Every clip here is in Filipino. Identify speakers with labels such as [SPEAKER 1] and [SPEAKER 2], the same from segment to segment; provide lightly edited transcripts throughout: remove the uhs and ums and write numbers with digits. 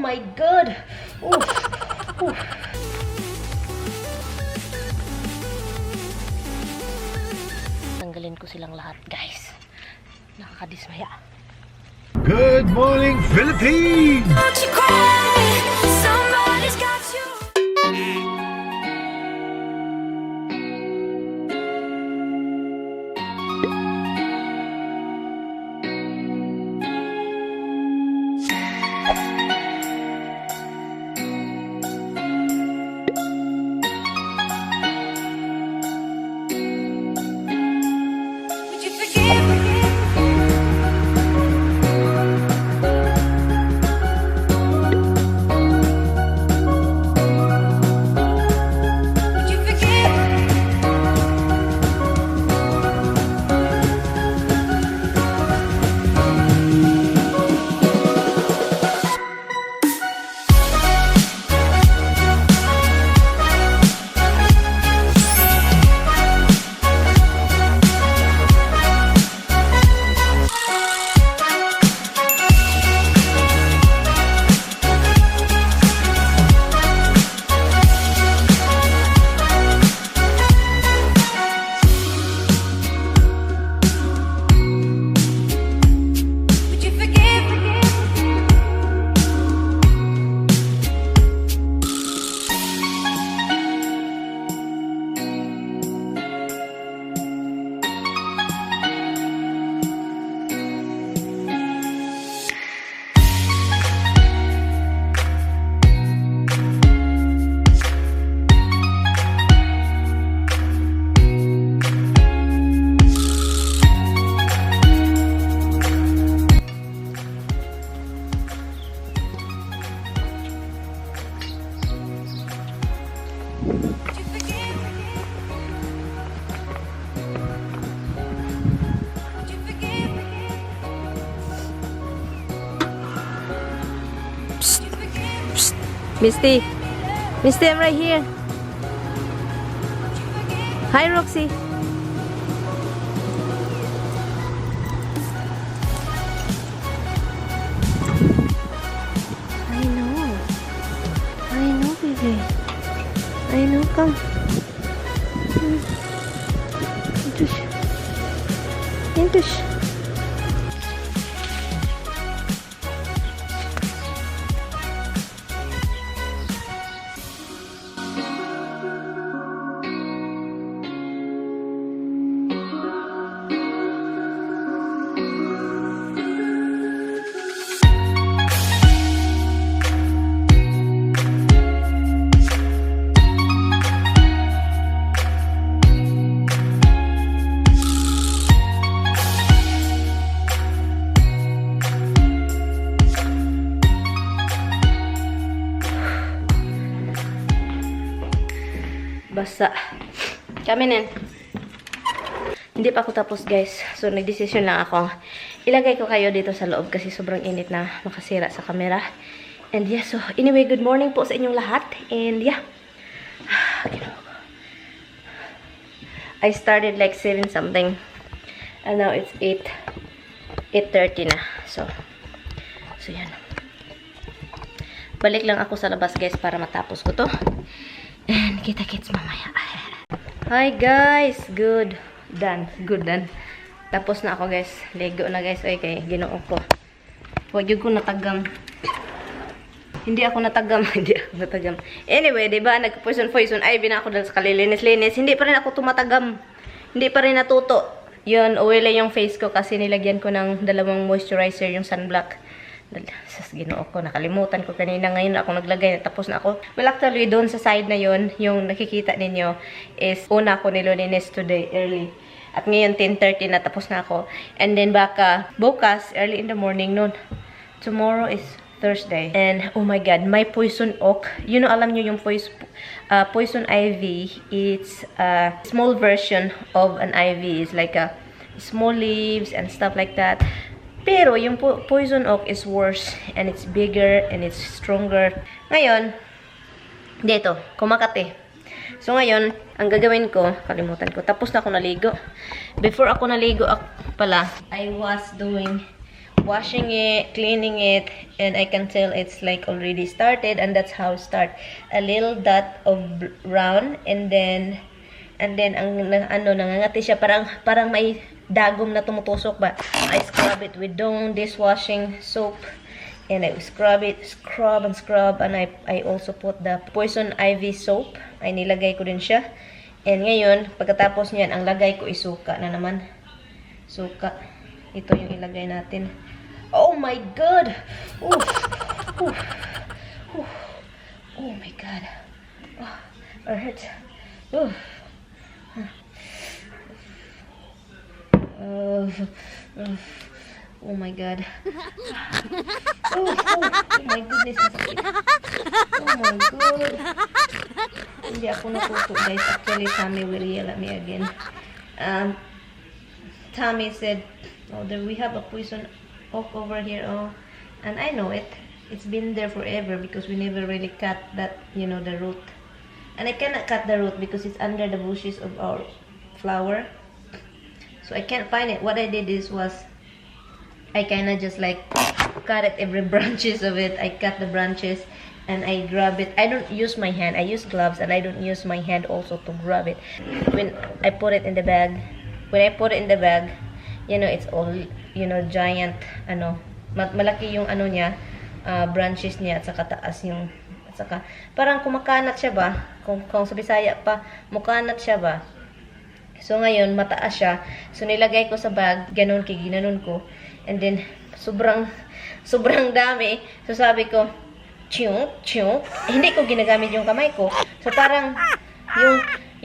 [SPEAKER 1] my God! Oof. Oof. Tanggalin ko silang lahat, guys. Nakakadismaya.
[SPEAKER 2] Good morning, Philippines!
[SPEAKER 3] Don't you cry, somebody's got you. Would you forgive me? Would you forgive me? Would you forgive me? Would you forgive me? Would you forgive me? Would you forgive me?
[SPEAKER 1] Misty. Misty, I'm right here.
[SPEAKER 3] Would you forgive me?
[SPEAKER 1] Hi, Roxy. I know, baby. I know, come. Intush. Intush. Basa. Kaminin. Hindi pa ako tapos, guys. So, nag-decision lang ako. Ilagay ko kayo dito sa loob kasi sobrang init na makasira sa camera. And yeah, so anyway, good morning po sa inyong lahat. And yeah. I started like 7 something. And now it's 8:30 na. So yan. Balik lang ako sa labas, guys, para matapos ko to. And kita-kits mamaya. Hi, guys. Good. Done. Good done. Tapos na ako, guys. Lego na, guys. Ay, kay ginoo ko. Huwag yung ko natagam. Hindi ako natagam. Hindi ako natagam. Anyway, diba? Nag-poison. Ay, bina ako dahil sa kalilinis-linis. Hindi pa rin ako tumatagam. Hindi pa rin natuto. Yun, uwila yung face ko kasi nilagyan ko ng 2 moisturizer yung sunblock. Sas ginoo ko, nakalimutan ko kanina. Ngayon ako naglagay, tapos na ako. Well, actually, doon sa side na yun, yung nakikita ninyo is una ko nilolinis today, early. At ngayon, 10:30 na, tapos na ako. And then baka, bukas, early in the morning noon. Tomorrow is Thursday. And, oh my God, my poison oak. You know, alam nyo yung poison ivy. It's a small version of an ivy. It's like a small leaves and stuff like that. Pero, yung poison oak is worse. And it's bigger and it's stronger. Ngayon, dito, kumakate. So, ngayon, ang gagawin ko, kalimutan ko, tapos na ako naligo. Before ako naligo pala, I was doing washing it, cleaning it, and I can tell it's like already started, and that's how it start. A little dot of brown, and then nangangati siya, parang may dagom na tumutusok ba. I scrub it with Dawn dishwashing soap, and I scrub and I also put the poison ivy soap. Ay nilagay ko din siya. And ngayon, pagkatapos niyan, ang lagay ko isuka na naman. Suka. Ito yung ilagay natin. Oh my God! Oof! Oof! Oof! Oh my God! Oh, it hurts. Oof! Oh my God. Oh my goodness. Oh my God. Hindi ako natuto, guys. Actually, Tommy will yell at me again. Tommy said, oh, we have a poison oak over here. Oh, and I know it. It's been there forever because we never really cut that, you know, the root. And I cannot cut the root because it's under the bushes of our flower. So I can't find it. What I did was I kind of just like cut it, every branches of it. I cut the branches and I grab it. I don't use my hand. I use gloves, and I don't use my hand also to grab it. When I put it in the bag, you know, it's all, you know, giant, malaki yung niya, branches niya, at saka taas yung, at saka, parang kumakanat siya ba? Kung sa Bisaya pa, mukanat siya ba? So ngayon, mataas siya. So nilagay ko sa bag, ginanon ko. And then, sobrang dami. So sabi ko, chiyong. Hindi ko ginagamit yung kamay ko. So parang,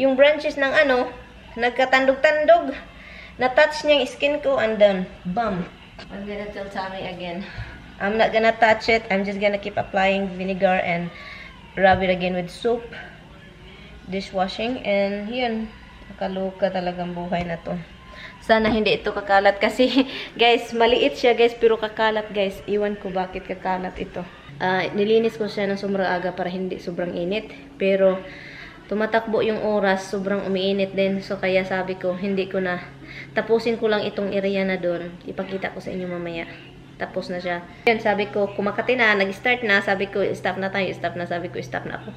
[SPEAKER 1] yung branches ng nagkatandog-tandog. Na-touch niya yung skin ko, and then, bam. I'm gonna tell Tommy again. I'm not gonna touch it. I'm just gonna keep applying vinegar and rub it again with soap. Dishwashing. And yun. Nakaloka talagang buhay na to. Sana hindi ito kakalat kasi guys, maliit siya guys pero kakalat guys. Iwan ko bakit kakalat ito. Nilinis ko siya ng sobrang aga para hindi sobrang init. Pero tumatakbo yung oras, sobrang umiinit din. So kaya sabi ko, hindi ko na. Tapusin ko lang itong area na doon. Ipakita ko sa inyo mamaya. Tapos na siya. Yan, sabi ko, kumakati na, nag-start na. Sabi ko, stop na tayo, stop na. Sabi ko, stop na ako.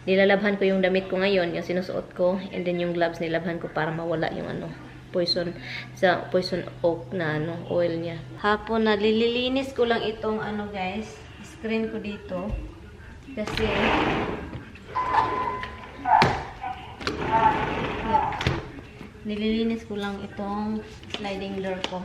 [SPEAKER 1] Nilalabhan ko yung damit ko ngayon, yung sinusuot ko. And then yung gloves, nilabhan ko para mawala yung poison oak na oil niya. Hapon na, lililinis ko lang itong guys. Screen ko dito. Kasi, nililinis ko lang itong sliding door ko.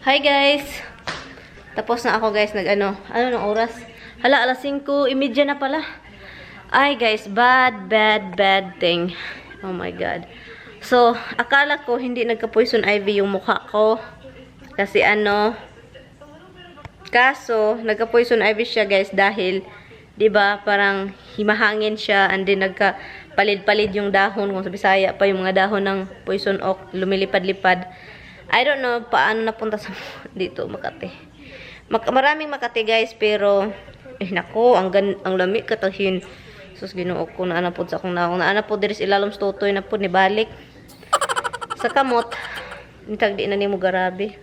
[SPEAKER 1] Hi guys! Tapos na ako guys, ano ng oras? Hala, alas 5:30 na pala. Ay guys, bad thing. Oh my God. So, akala ko hindi nagka-poison ivy yung mukha ko. Kasi kaso, nagka-poison ivy siya guys dahil, 'di ba, parang himahangin siya and then nagka-palid-palid yung dahon. Kung sa Bisaya pa yung mga dahon ng poison oak, lumilipad-lipad. I don't know paano napunta sa dito Makati. Maraming Makati guys, pero nako, ang lami katahin. Sus Ginoo ko, naanapod sa akong naong. Naanapod diri sa ilalom sa tutoy na po ni balik sa kamot. Nitag di na nimo garabi.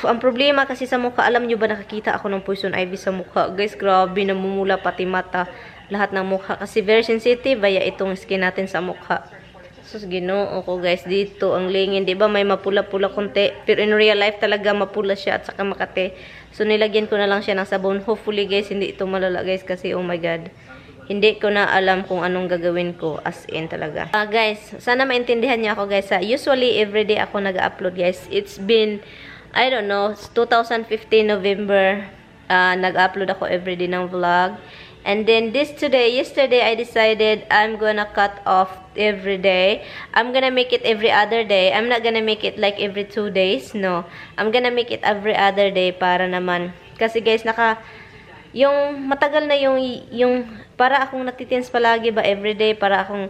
[SPEAKER 1] Ang problema kasi sa mukha, alam nyo ba nakakita ako ng poison ivy sa mukha? Guys, grabe, namumula pati mata. Lahat ng mukha. Kasi very sensitive, baya itong skin natin sa mukha. Sus, ginoo ko guys, dito ang lingin. Diba may mapula-pula konti? Pero in real life talaga mapula siya at saka makate. So nilagyan ko na lang siya ng sabon. Hopefully guys, hindi ito malala guys kasi oh my god. Hindi ko na alam kung anong gagawin ko, as in talaga. Guys, sana maintindihan niyo ako guys. Usually, everyday ako nag-upload guys. It's been, I don't know, 2015 November, nag-upload ako everyday ng vlog. And then yesterday, I decided I'm gonna cut off every day. I'm gonna make it every other day. I'm not gonna make it like every 2 days. No. I'm gonna make it every other day para naman. Kasi guys, yung matagal na yung para akong natitins palagi ba everyday, parang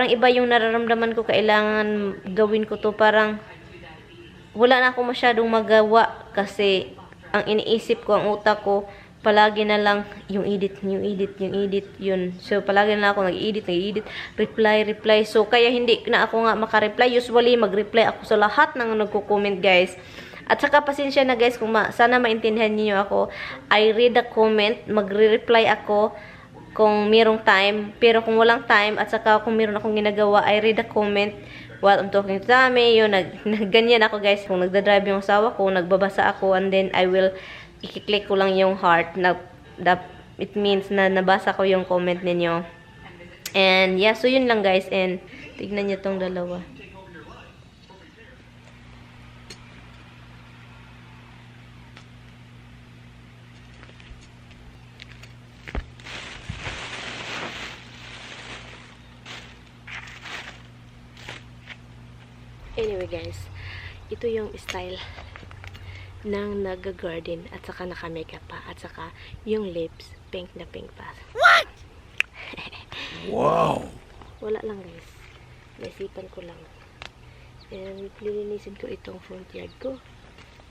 [SPEAKER 1] iba yung nararamdaman ko, kailangan gawin ko to, parang wala na ako masyadong magawa kasi ang iniisip ko, ang utak ko palagi na lang yung edit yun. So palagi na lang ako nag-edit, reply. So kaya hindi na ako nga maka-reply. Usually mag-reply ako sa lahat ng nagko-comment guys. At saka pasensya na guys kung sana maintindihan niyo ako. I read the comment, magre-reply ako kung mayroong time. Pero kung walang time at saka kung mayroon akong ginagawa, I read the comment while I'm talking to Tami. Yun, ganyan ako guys. Kung nagdadrive yung asawa ko, nagbabasa ako, and then I will i-click ko lang yung heart na it means na nabasa ko yung comment ninyo. And yeah, so yun lang guys. And tignan niyo tong dalawa. Anyway guys, ito yung style ng nag-garden at saka naka-makeup pa at saka yung lips, pink na pink pa. What?
[SPEAKER 2] Wow!
[SPEAKER 1] Wala lang guys. Naisipan ko lang. And lilinisin ko itong front yard ko.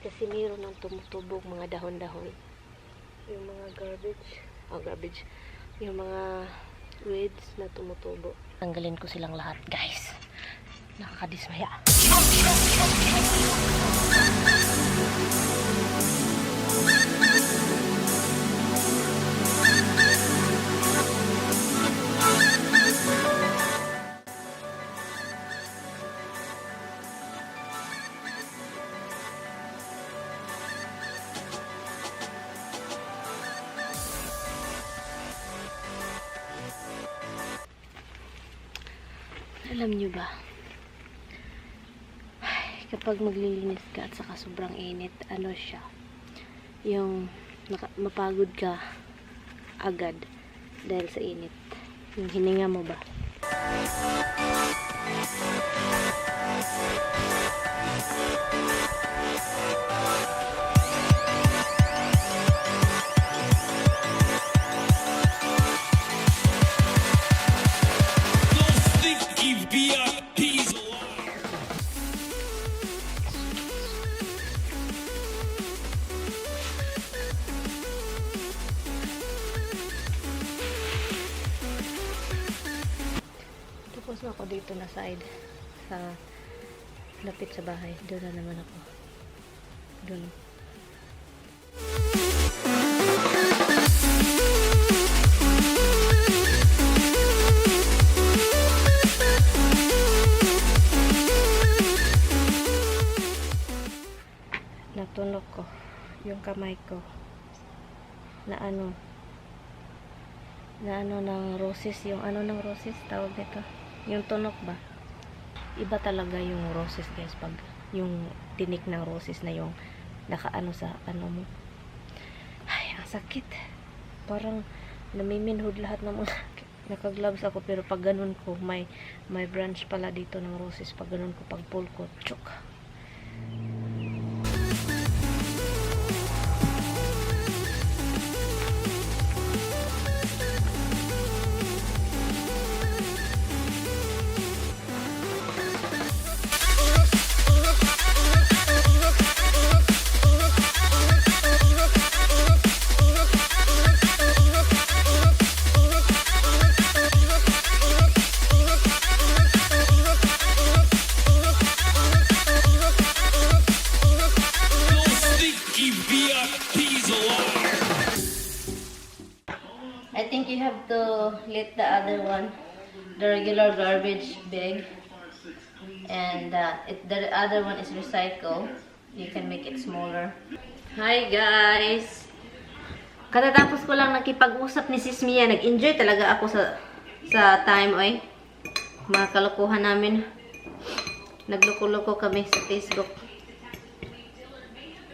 [SPEAKER 1] Kasi mayroon ng tumutubog mga dahon-dahon. Yung mga garbage. Yung mga weeds na tumutubo. Tanggalin ko silang lahat guys. Nakakadismaya. Alam nyo ba, kapag maglilinis ka at saka sobrang init, ano siya, yung mapagod ka agad dahil sa init. Yung hininga mo ba? Tapos na ako dito na side sa lapit sa bahay. Doon na naman ako. Doon. Natunog ko yung kamay ko na ano ng roses, yung ano ng roses tawag nito, yung tunog ba, iba talaga yung roses guys pag yung tinik ng roses na yung nakaano sa ano mo. Ay, ang sakit, parang namiminhod lahat ng mga naka-gloves ako, pero pag ganun ko may branch pala dito ng roses, pag ganun ko, pag pull ko, chok. I think you have to let the other one, the regular garbage bag, and the other one is recycle. You can make it smaller. Hi guys! Katatapos ko lang nakipag-usap ni Sis Mia. Nag-enjoy talaga ako sa time, oy. Mga kalokohan namin. Nagloko-loko kami sa Facebook.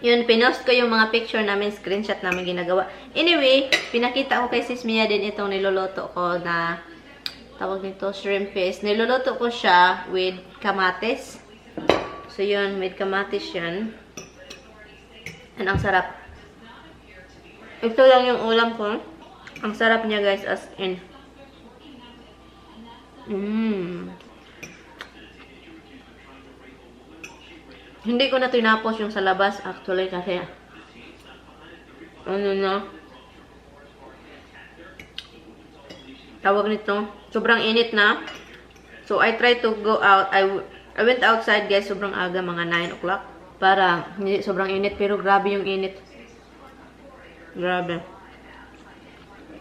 [SPEAKER 1] Yun, pinost ko yung mga picture namin, screenshot namin ginagawa. Anyway, pinakita ko kay Sis Mia din itong niluluto ko na tawag nito, shrimp paste. Niluluto ko siya with kamatis. So yun, with kamatis yan. And ang sarap. Ito lang yung ulam ko. Ang sarap niya guys, as in. Hindi ko na tinapos yung sa labas actually kasi ano na tawag nito, sobrang init na. So I tried to go out. I went outside guys, sobrang aga, mga 9 o'clock para hindi sobrang init, pero grabe yung init. Grabe.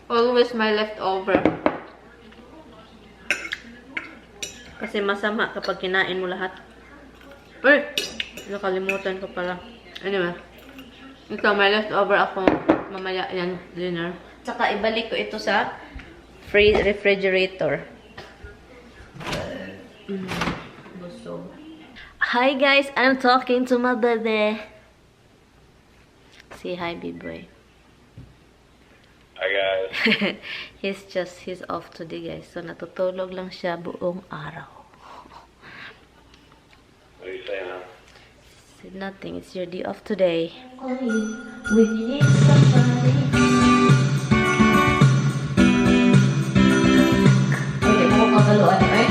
[SPEAKER 1] Always my leftover. Kasi masama kapag kinain mo lahat. Uy! Nakalimutan ko pala. Anyway. Ito, may leftover ako. Mamaya yan, dinner. Saka ibalik ko ito sa refrigerator. Busog. Hi guys, I'm talking to my baby. Say hi, B-boy.
[SPEAKER 4] Hi guys.
[SPEAKER 1] He's off today guys. So natutulog lang siya buong araw.
[SPEAKER 4] What are you saying, huh?
[SPEAKER 1] Said nothing. It's your day off today. Okay, ako kakaluan eh.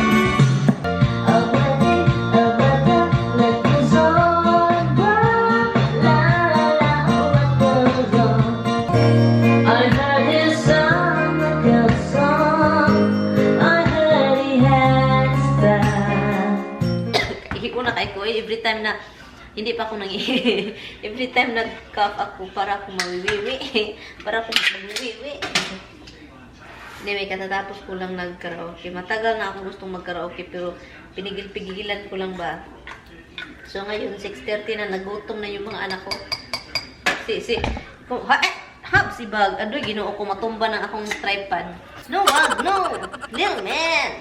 [SPEAKER 1] Every time na hindi pa ako every time nag-cough ako para ako mawiwi. Para ako mawiwi. Anyway, katatapos ko lang nag-karaoke. Matagal na ako gustong mag-karaoke pero pinigil-pigilan ko lang ba. So ngayon 6:30 na, nagutom na yung mga anak ko. Si bag. Adoy, ginoo ko matumba ng akong tripod. No, wag, no. Little man.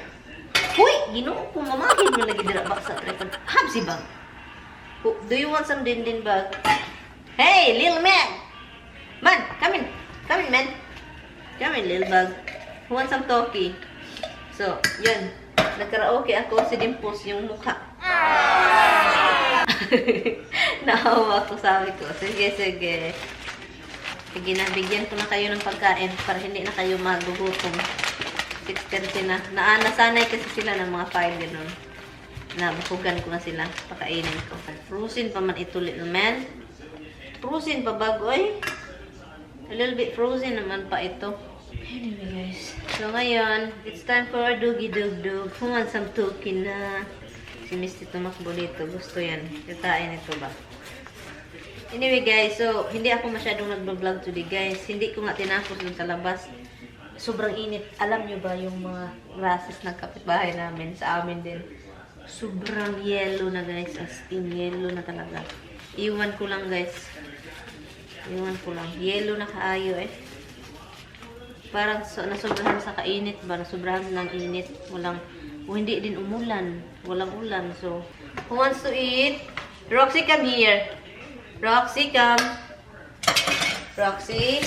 [SPEAKER 1] Huy, ginoo ko mamahid mo lagi dira ba sa tripod. Si bag. Do you want some din bag? Hey, little man. Man, come in. Come in, man. Come in, little bag. Who wants some toki? So, yun. Nagkaraoke ako, si Dimples yung mukha. Nahawa ko, sabi ko. Sige. Sige na, bigyan ko na kayo ng pagkain para hindi na kayo magugutom. 6:30 na. Nasanay kasi sila ng mga file gano'n. Nabukugan ko na sila. Pakainin ko. Frozen pa man ito, little man. Frozen pa bago eh. A little bit frozen naman pa ito. Anyway guys. So ngayon, it's time for our doogie dog. Who wants some toki na? Si Misty tumakbo dito. Gusto yan. Katain ito ba? Anyway guys, so hindi ako masyadong nag-vlog today guys. Hindi ko nga tinapos dun sa labas. Sobrang init. Alam nyo ba yung mga grasses ng kapitbahay namin, sa amin din. Sobrang yellow na guys. As in, yellow na talaga. Iwan ko lang guys. Iwan ko lang. Yellow na kaayo eh. Parang nasobrahan sa kainit ba? Nasobrahan ng init. Hindi din umulan. Walang ulan. So, who wants to eat? Roxy, come here. Roxy, come. Roxy.